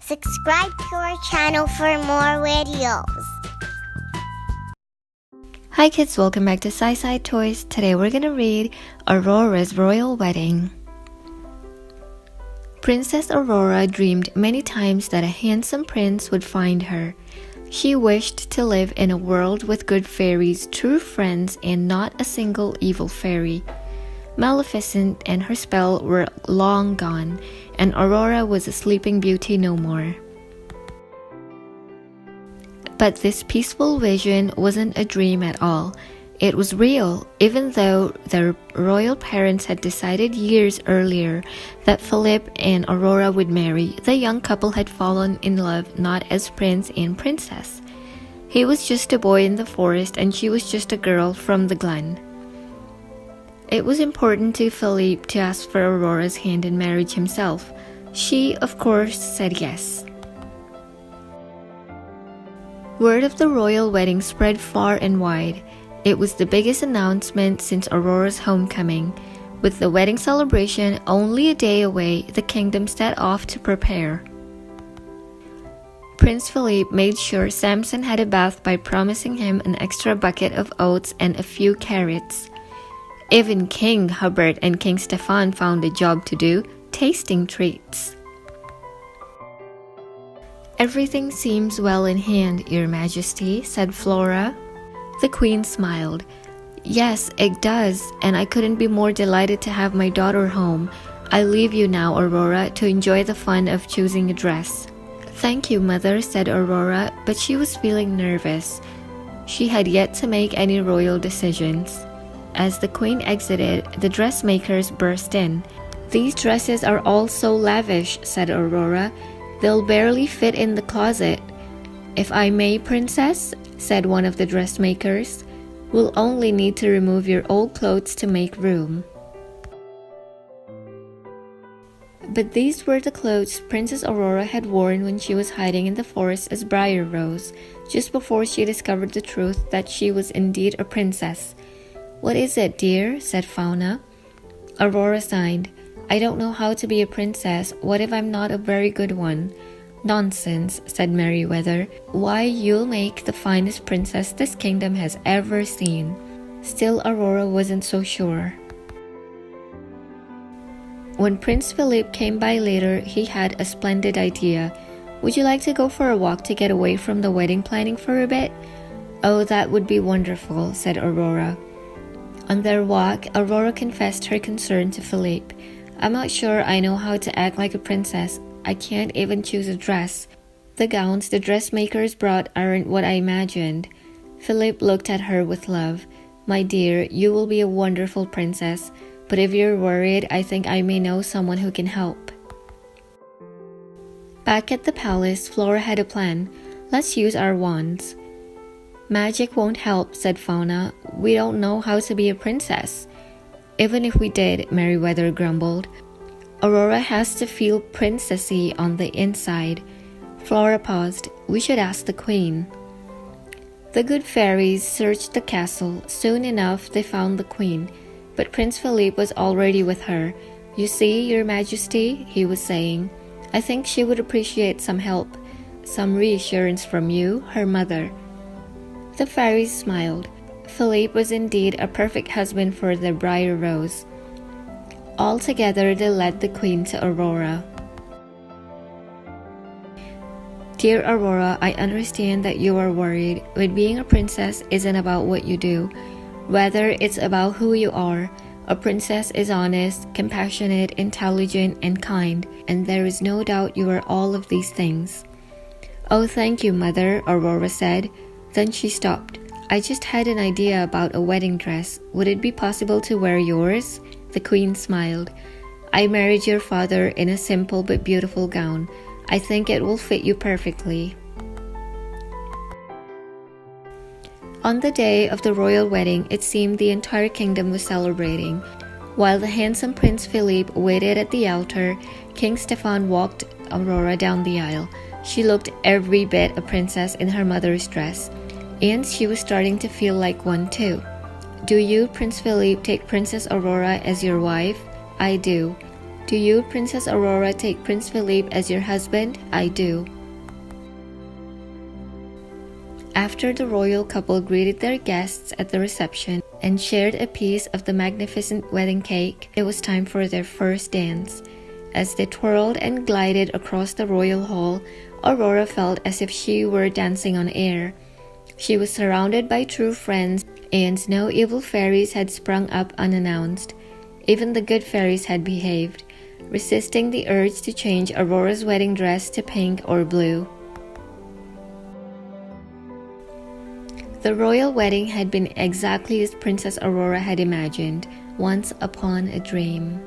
Subscribe to our channel for more videos. Hi kids, welcome back to SySy Toys. Today we're gonna read Aurora's Royal Wedding. Princess Aurora dreamed many times that a handsome prince would find her. She wished to live in a world with good fairies, true friends, and not a single evil fairy. Maleficent and her spell were long gone, and Aurora was a sleeping beauty no more. But this peaceful vision wasn't a dream at all. It was real, even though their royal parents had decided years earlier that Philip and Aurora would marry. The young couple had fallen in love not as prince and princess. He was just a boy in the forest and she was just a girl from the glen. It was important to Philip to ask for Aurora's hand in marriage himself. She, of course, said yes. Word of the royal wedding spread far and wide. It was the biggest announcement since Aurora's homecoming. With the wedding celebration only a day away, the kingdom set off to prepare. Prince Philip made sure Samson had a bath by promising him an extra bucket of oats and a few carrots. Even King Hubert and King Stefan found a job to do, tasting treats. "Everything seems well in hand, Your Majesty," said Flora. The Queen smiled. "Yes, it does, and I couldn't be more delighted to have my daughter home. I leave you now, Aurora, to enjoy the fun of choosing a dress." "Thank you, Mother," said Aurora, but she was feeling nervous. She had yet to make any royal decisions. As the Queen exited, the dressmakers burst in. "These dresses are all so lavish," said Aurora. "They'll barely fit in the closet." "If I may, Princess," said one of the dressmakers, "we'll only need to remove your old clothes to make room." But these were the clothes Princess Aurora had worn when she was hiding in the forest as Briar Rose, just before she discovered the truth that she was indeed a princess. "What is it, dear?" said Fauna. Aurora sighed. "I don't know how to be a princess. What if I'm not a very good one?" "Nonsense," said Merryweather. "Why, you'll make the finest princess this kingdom has ever seen." Still, Aurora wasn't so sure. When Prince Philip came by later, he had a splendid idea. "Would you like to go for a walk to get away from the wedding planning for a bit?" "Oh, that would be wonderful," said Aurora. On their walk, Aurora confessed her concern to Philip. "I'm not sure I know how to act like a princess. I can't even choose a dress. The gowns the dressmakers brought aren't what I imagined." Philip looked at her with love. "My dear, you will be a wonderful princess, but if you're worried, I think I may know someone who can help." Back at the palace, Flora had a plan. "Let's use our wands." "Magic won't help," said Fauna. "We don't know how to be a princess." "Even if we did," Merryweather grumbled, "Aurora has to feel princessy on the inside." Flora paused. "We should ask the Queen." The good fairies searched the castle. Soon enough, they found the Queen, but Prince Philip was already with her. "You see, Your Majesty," he was saying, "I think she would appreciate some help, some reassurance from you, her mother." The fairies smiled. Philip was indeed a perfect husband for the Briar Rose. All together, they led the Queen to Aurora. "Dear Aurora, I understand that you are worried, but being a princess isn't about what you do. Rather, it's about who you are. A princess is honest, compassionate, intelligent, and kind, and there is no doubt you are all of these things." "Oh, thank you, Mother," Aurora said. Then she stopped. "I just had an idea about a wedding dress. Would it be possible to wear yours?" The Queen smiled. "I married your father in a simple but beautiful gown. I think it will fit you perfectly." On the day of the royal wedding, it seemed the entire kingdom was celebrating. While the handsome Prince Philip waited at the altar, King Stefan walked Aurora down the aisle. She looked every bit a princess in her mother's dress, and she was starting to feel like one too. "Do you, Prince Philip, take Princess Aurora as your wife?" "I do." Do you, Princess Aurora, take Prince Philippe as your husband? I do. After the royal couple greeted their guests at the reception and shared a piece of the magnificent wedding cake, it was time for their first dance. As they twirled and glided across the royal hall, Aurora felt as if she were dancing on air. She was surrounded by true friends, and no evil fairies had sprung up unannounced. Even the good fairies had behaved, resisting the urge to change Aurora's wedding dress to pink or blue. The royal wedding had been exactly as Princess Aurora had imagined, once upon a dream.